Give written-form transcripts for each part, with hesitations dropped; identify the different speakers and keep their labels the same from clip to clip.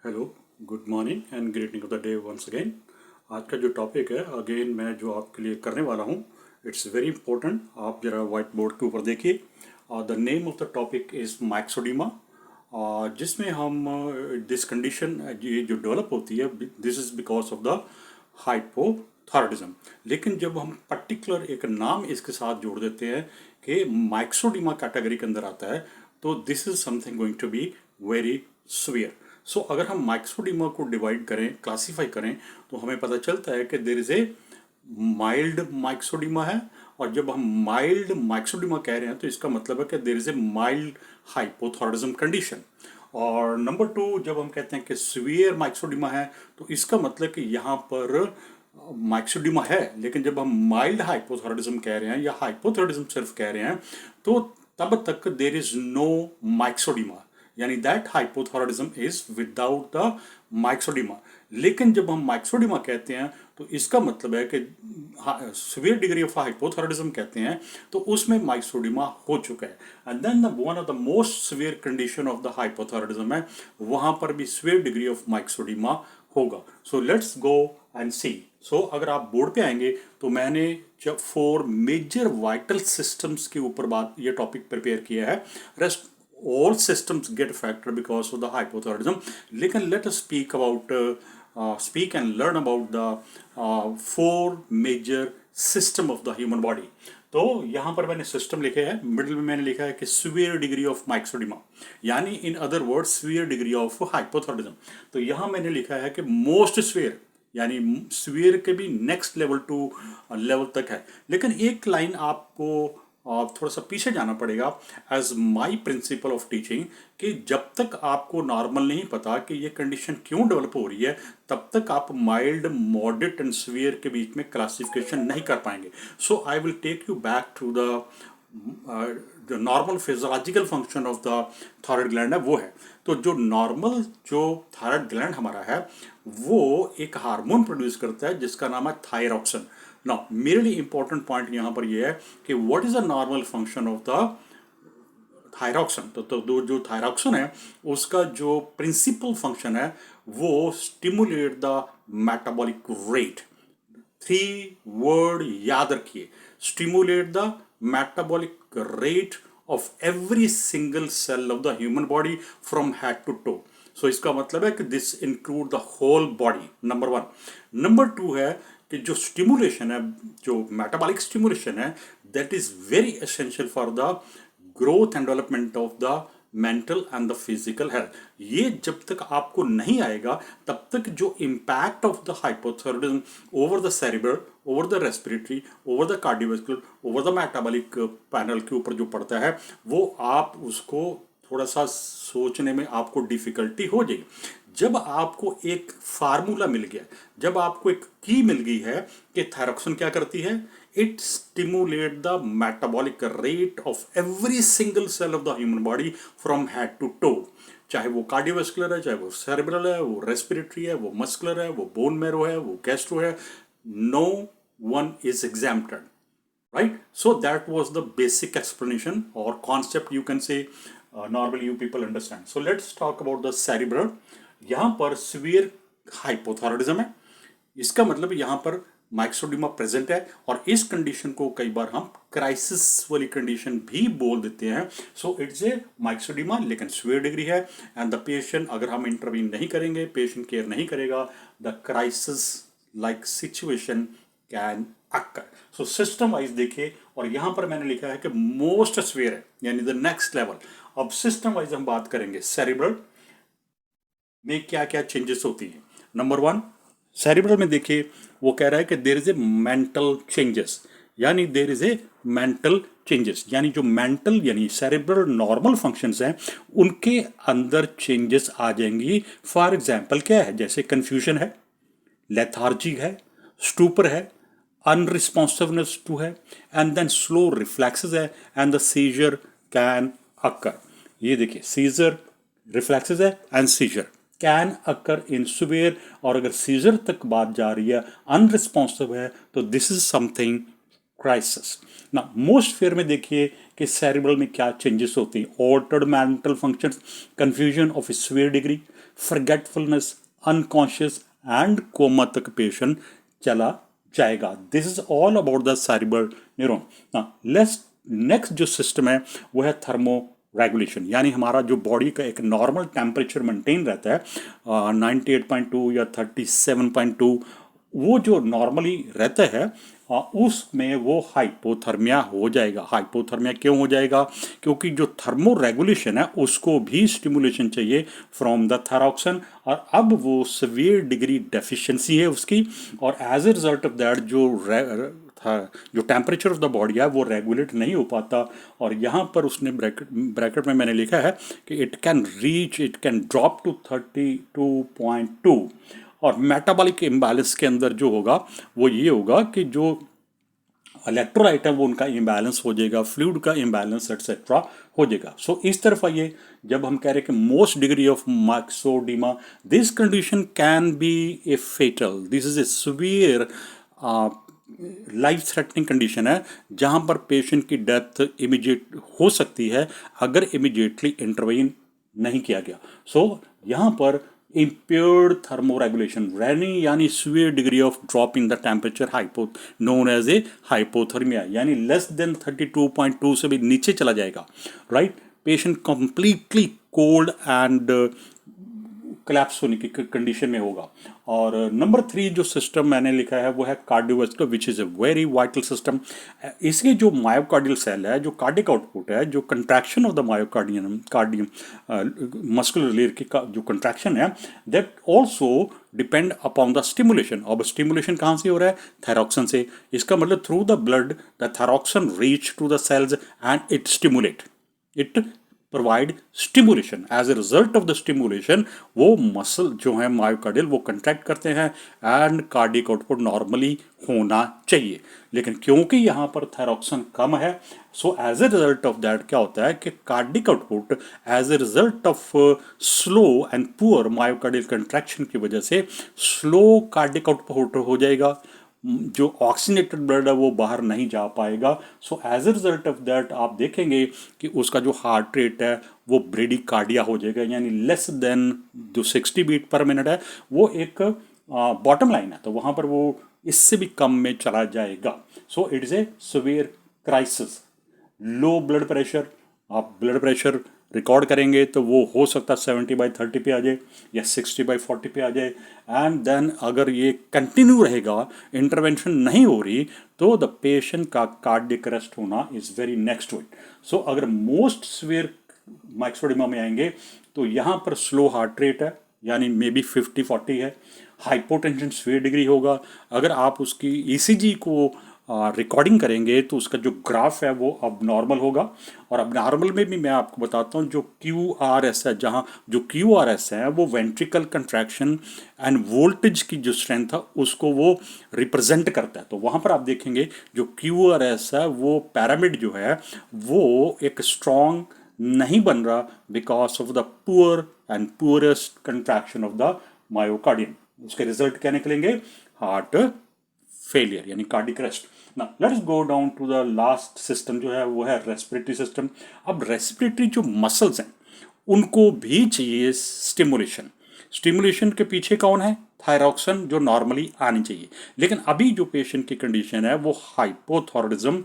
Speaker 1: Hello, good morning and greeting of the day once again. आज का जो topic है अगेन मैं जो आपके लिए करने वाला हूँ, इट्स वेरी इंपॉर्टेंट। आप जरा व्हाइट बोर्ड के ऊपर देखिए। The name of the topic is myxoedema, जिसमें हम दिस कंडीशन ये जो डेवलप होती है, this is because of the hypothyroidism. लेकिन जब हम पर्टिकुलर एक नाम इसके साथ जोड़ देते हैं कि मैक्सोडिमा कैटेगरी के अंदर आता है, तो this is something going to be very severe. So अगर हम माइक्सोडिमा को डिवाइड करें, क्लासीफाई करें, तो हमें पता चलता है कि देर इज ए माइल्ड माइक्सोडिमा है। और जब हम माइल्ड माइक्सोडिमा कह रहे हैं तो इसका मतलब है कि there is A mild hypothyroidism condition. और नंबर टू, जब हम कहते हैं कि सीवियर माइक्सोडिमा है, तो इसका मतलब कि यहाँ पर माइक्सोडिमा है, लेकिन जब हम माइल्ड हाइपोथायराइडिज्म कह रहे हैं या हाइपोथायराइडिज्म सिर्फ कह रहे हैं, तो तब तक देर इज नो माइक्सोडिमा, यानी that hypothyroidism is without the myxoedema. लेकिन जब हम माइक्सोडिमा कहते हैं तो इसका मतलब है कि सीवियर डिग्री ऑफ हाइपोथायराइडिज्म कहते हैं, तो उसमें माइक्सोडिमा हो चुका है। And then one of the most severe condition of the hypothyroidism है, वहां पर भी सीवियर डिग्री ऑफ माइक्सोडिमा होगा। सो लेट्स गो एंड सी। सो अगर आप बोर्ड पे आएंगे तो मैंने जब 4 मेजर वाइटल सिस्टम्स के ऊपर बात ये टॉपिक प्रिपेयर किया है। Rest all systems get affected because of the hypothyroidism. लेकिन let us speak and learn about the 4 major system of the human body. तो यहाँ पर मैंने सिस्टम लिखे हैं, मिडिल में मैंने लिखा है कि सीवियर डिग्री ऑफ माइक्सोडिमा, यानी in other word severe degree of hypothyroidism. तो यहाँ मैंने लिखा है कि मोस्ट सीवियर, यानी सीवियर के भी नेक्स्ट लेवल टू लेवल तक है। लेकिन एक लाइन आपको थोड़ा सा पीछे जाना पड़ेगा as my principle of teaching, कि जब तक आपको नॉर्मल नहीं पता कि ये कंडीशन क्यों डेवलप हो रही है, तब तक आप माइल्ड, मॉडरेट एंड सीवियर के बीच में क्लासिफिकेशन नहीं कर पाएंगे। So I will take you back to the normal physiological function of the thyroid gland है, वो है। तो जो नॉर्मल जो थायराइड ग्लैंड हमारा है, वो एक हार्मोन प्रोड्यूस करता है जिसका नाम है थायरॉक्सिन। नाउ मेरे लिए इंपॉर्टेंट पॉइंट यहां पर यह है कि what is the normal function of the thyroxine. तो जो थायरॉक्सिन है, उसका जो प्रिंसिपल फंक्शन है, वो stimulate the metabolic rate. 3 word याद रखिए, stimulate the metabolic rate of every single cell of the human body from head to toe. So इसका मतलब है कि this include the whole body, number 1। Number 2 है कि जो स्टिमुलेशन है, जो मेटाबॉलिक स्टिमुलेशन है, that is very essential for the growth and development of the mental and the physical health. ये जब तक आपको नहीं आएगा, तब तक जो impact of the hypothyroidism over the cerebral, over the respiratory, over the cardiovascular, over the metabolic panel के ऊपर जो पड़ता है, वो आप उसको थोड़ा सा सोचने में आपको डिफिकल्टी हो जाएगी। जब आपको एक फार्मूला मिल गया, जब आपको एक की मिल गई है कि थायरॉक्सिन क्या करती है, it stimulate the metabolic rate of every single cell of the human body from head to toe. चाहे वो कार्डियोवास्कुलर है, चाहे वो सेरेब्रल है, वो रेस्पिरेटरी है, वो मस्कुलर है, वो बोन मैरो है, वो गैस्ट्रो है, no one is exempted, right? So that was the basic explanation or concept, you can say, normally you people understand. So let's talk about the cerebral. यहाँ पर severe hypothyroidism है, इसका मतलब यहाँ पर माइक्सोडिमा प्रेजेंट है, और इस कंडीशन को कई बार हम क्राइसिस वाली कंडीशन भी बोल देते हैं। सो इट्स ए माइक्सोडिमा, लेकिन सीवियर डिग्री है, एंड द पेशेंट, अगर हम इंटरवीन नहीं करेंगे, पेशेंट केयर नहीं करेगा, the crisis like situation can occur. So system wise देखिए, और यहां पर मैंने लिखा है कि मोस्ट सीवियर है, यानी द नेक्स्ट लेवल। अब सिस्टम वाइज हम बात करेंगे सेरिब्रल में क्या क्या चेंजेस होती हैं। नंबर 1, सेरिब्रल में देखिए, वो कह रहा है कि there is a mental changes, यानी there is a mental changes, यानी जो मेंटल यानी सेरिब्रल नॉर्मल फंक्शंस हैं, उनके अंदर चेंजेस आ जाएंगी। फॉर एग्जाम्पल क्या है, जैसे कंफ्यूजन है, लेथार्जी है, स्टूपर है, अनरिस्पॉन्सिवनेस टू है, एंड देन स्लो रिफ्लेक्सेस है, and the seizure can occur. ये देखिए, सीजर, रिफ्लेक्सेस है and seizure can occur in severe, और अगर सीजर तक बात जा रही है, अनरिस्पॉन्सिव है, तो दिस इज समथिंग क्राइसिस ना। मोस्ट फेयर में देखिए कि कि सेरिब्रल में क्या चेंजेस होती हैं। Altered mental functions, confusion of sphere degree, forgetfulness, unconscious and coma तक पेशेंट चला जाएगा। This is all about the cerebral neuron. Let's next जो सिस्टम है वो है थर्मो रेगुलेशन, यानी हमारा जो बॉडी का एक नॉर्मल टेम्परेचर मेंटेन रहता है 98.2 या 37.2, वो जो नॉर्मली रहता है उसमें वो हाइपोथर्मिया हो जाएगा। हाइपोथर्मिया क्यों हो जाएगा? क्योंकि जो थर्मो रेगुलेशन है उसको भी स्टिमुलेशन चाहिए फ्रॉम द थायरॉक्सिन, और अब वो सीवियर डिग्री डेफिशिएंसी है उसकी, और as a result of that जो टेम्परेचर ऑफ द बॉडी है वो रेगुलेट नहीं हो पाता। और यहाँ पर उसने ब्रैकेट में मैंने लिखा है कि इट कैन ड्रॉप टू 32.2। और मेटाबॉलिक इम्बैलेंस के अंदर जो होगा वो ये होगा कि जो इलेक्ट्रोलाइट है वो उनका इम्बैलेंस हो जाएगा, फ्लूइड का इम्बैलेंस एक्सेट्रा हो जाएगा। सो इस तरफ आइए, जब हम कह रहे हैं कि most degree of myxoedema, this condition can be a fatal, this is a severe life threatening condition है जहां पर पेशेंट की डेथ इमीडिएट हो सकती है अगर इमीडिएटली इंटरवीन नहीं किया गया। सो यहाँ पर impaired thermoregulation रहनी, यानी severe degree of drop in the temperature known as a hypothermia, यानी लेस देन 32.2 से भी नीचे चला जाएगा, right. Patient completely cold and collapse होने की कंडीशन में होगा। और नंबर 3 जो सिस्टम मैंने लिखा है वो है cardiovascular, which is a very vital system. इसके जो मायोकार्डियल सेल है, जो कार्डिक आउटपुट है, जो contraction of the cardium muscular layer की जो कंट्रैक्शन है, that also depend upon the stimulation. अब स्टिमुलेशन कहाँ से हो रहा है? थायरॉक्सिन से। इसका मतलब through the blood the thyroxine reach to the cells and it stimulate, it provide stimulation. As a result of the stimulation वो मसल जो है मायोकार्डियल वो कंट्रैक्ट करते हैं एंड कार्डिक आउटपुट नॉर्मली होना चाहिए। लेकिन क्योंकि यहाँ पर थायरॉक्सिन कम है, so as a result of that क्या होता है कि cardiac output as a result of slow and poor myocardial contraction की वजह से स्लो कार्डिक आउटपुट हो जाएगा, जो ऑक्सीनेटेड ब्लड है वो बाहर नहीं जा पाएगा। So as a result of that आप देखेंगे कि उसका जो हार्ट रेट है वो ब्रेडिकार्डिया हो जाएगा, यानी लेस देन जो 60 बीट पर मिनट है वो एक बॉटम लाइन है, तो वहाँ पर वो इससे भी कम में चला जाएगा। So it is a severe crisis. Low blood pressure, आप ब्लड प्रेशर रिकॉर्ड करेंगे तो वो हो सकता है 70/30 पे आ जाए या 60/40 पे आ जाए। एंड देन अगर ये कंटिन्यू रहेगा, इंटरवेंशन नहीं हो रही, तो द पेशेंट का कार्डियक अरेस्ट होना इज वेरी नेक्स्ट इट। सो अगर मोस्ट सीवियर मैक्सोडिमा में आएंगे तो यहाँ पर स्लो हार्ट रेट है, यानी मे बी 50-40 है, हाइपोटेंशन सीवियर डिग्री होगा। अगर आप उसकी ईसीजी को रिकॉर्डिंग करेंगे तो उसका जो ग्राफ है वो अब नॉर्मल होगा। और अब नॉर्मल में भी मैं आपको बताता हूँ, जो QRS है, जहाँ जो QRS है वो वेंट्रिकल कंट्रैक्शन एंड वोल्टेज की जो स्ट्रेंथ है उसको वो रिप्रेजेंट करता है। तो वहाँ पर आप देखेंगे जो QRS है वो पैरामिड जो है वो एक स्ट्रॉन्ग नहीं बन रहा because of the poor and poorest contraction of the myocardium. उसके रिजल्ट क्या निकलेंगे? हार्ट फेलियर यानी कार्डिक अरेस्ट। ना let's go down to the last system जो है वो है रेस्पिरेटरी सिस्टम। अब रेस्पिरेटरी जो मसल्स हैं उनको भी चाहिए स्टिमुलेशन। स्टिमुलेशन के पीछे कौन है? थायरॉक्सिन, जो नॉर्मली आनी चाहिए। लेकिन अभी जो पेशेंट की कंडीशन है वो हाइपोथायरॉयडिज्म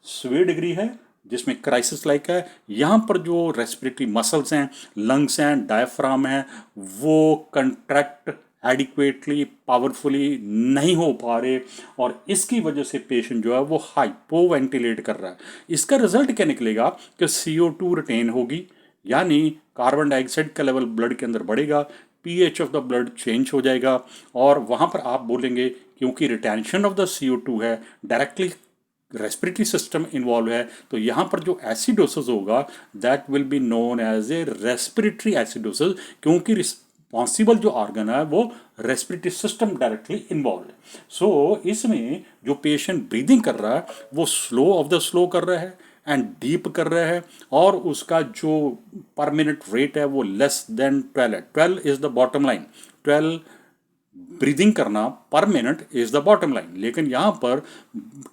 Speaker 1: सीवियर डिग्री है जिसमें क्राइसिस लाइक है। यहाँ पर जो रेस्पिरेटरी मसल्स हैं, लंग्स हैं, डायफ्राम है, वो कंट्रैक्ट एडिक्वेटली पावरफुली नहीं हो पा रहे और इसकी वजह से पेशेंट जो है वो हाइपो वेंटिलेट कर रहा है। इसका रिजल्ट क्या निकलेगा कि CO2 रिटेन होगी, यानी कार्बन डाइऑक्साइड का लेवल ब्लड के अंदर बढ़ेगा, pH of the blood change हो जाएगा। और वहाँ पर आप बोलेंगे क्योंकि रिटेंशन ऑफ द CO2 है, डायरेक्टली रेस्पिरेटरी सिस्टम इन्वॉल्व है, तो यहाँ पर जो एसिडोसिस होगा that will be known as a respiratory acidosis, क्योंकि रिस्पॉन्सिबल जो ऑर्गन है वो रेस्पिरेटरी सिस्टम डायरेक्टली इन्वॉल्व है। सो इसमें जो पेशेंट ब्रीदिंग कर रहा है वो स्लो ऑफ द स्लो कर रहा है एंड डीप कर रहा है, और उसका जो पर मिनट रेट है वो लेस देन 12 है। 12 is the bottom line. 12 breathing करना per minute is the bottom line. लेकिन यहाँ पर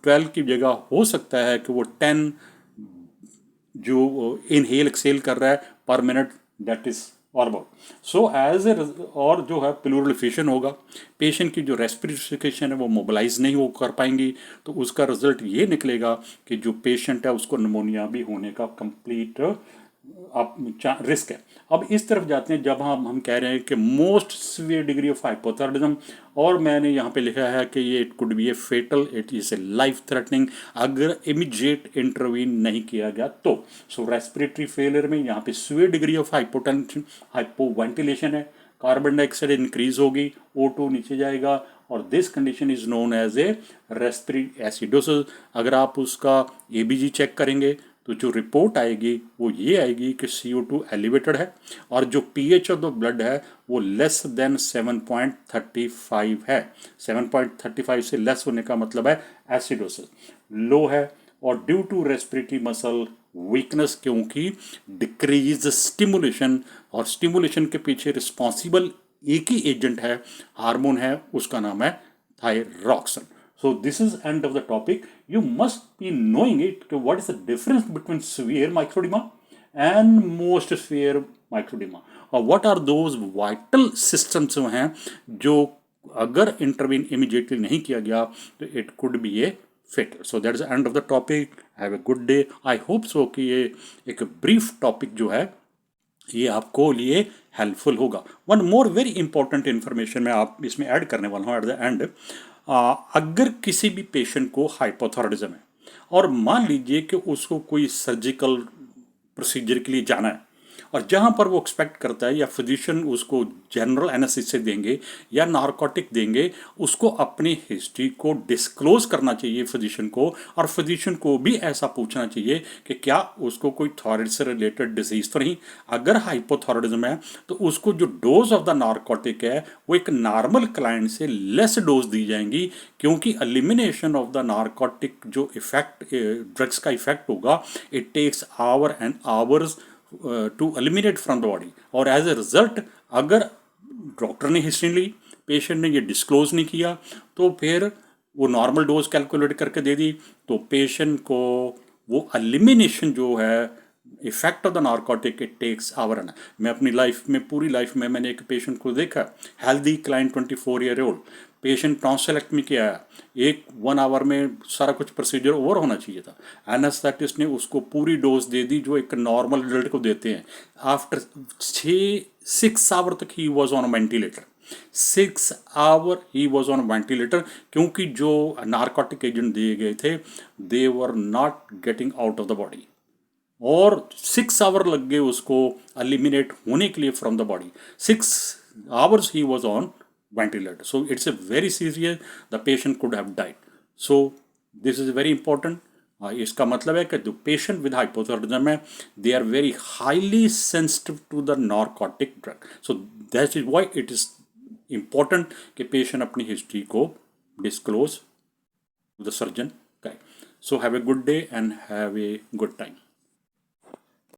Speaker 1: 12 की जगह हो सकता है कि वो 10 जो इनहेल एक्सेल कर रहा है per minute, that is all about. So as a, और जो है प्लूरल एफिशिएंट होगा, पेशेंट की जो रेस्पिरेशन है वो मोबिलाइज नहीं हो कर पाएंगी, तो उसका रिजल्ट ये निकलेगा कि जो पेशेंट है उसको निमोनिया भी होने का कंप्लीट आप रिस्क है। अब इस तरफ जाते हैं जब हम कह रहे हैं कि most severe degree of hypothyroidism, और मैंने यहाँ पे लिखा है कि ये it could be a fatal, it is a life threatening अगर इमीडिएट इंटरवीन नहीं किया गया तो। सो रेस्पिरेटरी फेलियर में यहाँ पे severe degree of hypotension, hypoventilation है, कार्बन डाइऑक्साइड इंक्रीज होगी, O2 नीचे जाएगा, और this condition is known as a respiratory acidosis. अगर आप उसका ABG चेक करेंगे तो जो रिपोर्ट आएगी वो ये आएगी कि CO2 एलिवेटेड है, और जो pH ऑफ द ब्लड है वो लेस देन 7.35 है। 7.35 से लेस होने का मतलब है एसिडोसिस लो है, और due to respiratory muscle weakness, क्योंकि डिक्रीज स्टिमुलेशन, और स्टिमुलेशन के पीछे रिस्पॉन्सिबल एक ही एजेंट है, हार्मोन है, उसका नाम है thyroxine. So this is end of the topic. You must be knowing it. What is the difference between severe microdema and most severe microdema? और what are those vital systems जो हैं जो अगर intervene immediately नहीं किया गया तो it could be a fatal. So that is the end of the topic. Have a good day. I hope so कि ये एक brief topic जो है ये आपको लिए हेल्पफुल होगा। One more very important information मैं आप इसमें ऐड करने वाला हूँ एट द एंड। अगर किसी भी पेशेंट को हाइपोथायराइडिज्म है और मान लीजिए कि उसको कोई सर्जिकल प्रोसीजर के लिए जाना है, और जहाँ पर वो एक्सपेक्ट करता है या फिजिशियन उसको जनरल एनेस्थीसिया देंगे या नारकोटिक देंगे, उसको अपनी हिस्ट्री को डिस्क्लोज करना चाहिए फिजिशियन को, और फिजिशियन को भी ऐसा पूछना चाहिए कि क्या उसको कोई थायराइड से रिलेटेड डिजीज तो नहीं। अगर हाइपोथायराइडिज्म है तो उसको जो डोज ऑफ द नारकोटिक है वो एक नॉर्मल क्लाइंट से लेस डोज दी जाएंगी, क्योंकि एलिमिनेशन ऑफ द नारकोटिक जो इफेक्ट ड्रग्स का इफेक्ट होगा, it takes hour and hours to eliminate from the body, और एज ए रिजल्ट अगर डॉक्टर ने हिस्ट्री ली, पेशेंट ने ये डिस्क्लोज नहीं किया, तो फिर वो नॉर्मल डोज कैलकुलेट करके दे दी, तो पेशेंट को वो एलिमिनेशन जो है effect of the narcotic it takes hour and. मैं अपनी लाइफ में, पूरी लाइफ में मैंने एक पेशेंट को देखा, healthy client 24 year old patient, tonsillectomy किया है, 1 आवर में सारा कुछ प्रोसीजर ओवर होना चाहिए था, एनेस्थेटिस्ट ने उसको पूरी डोज दे दी जो एक नॉर्मल एडल्ट को देते हैं। आफ्टर 6 आवर तक he was on ventilator, 6 hour he was on ventilator, क्योंकि जो नारकोटिक एजेंट दिए गए थे they were not getting out of the body, और 6 आवर लग गए उसको एलिमिनेट होने के लिए from the body. 6 hours he was on ventilator. So it's a very serious, the patient could have died. So this is very important. इसका मतलब है कि जो पेशेंट विद हाइपोथायराइडिज्म है they are very highly sensitive to the narcotic drug. So that is why it is important कि patient अपनी history को disclose to the surgeon करे। So have a good day and have a good time.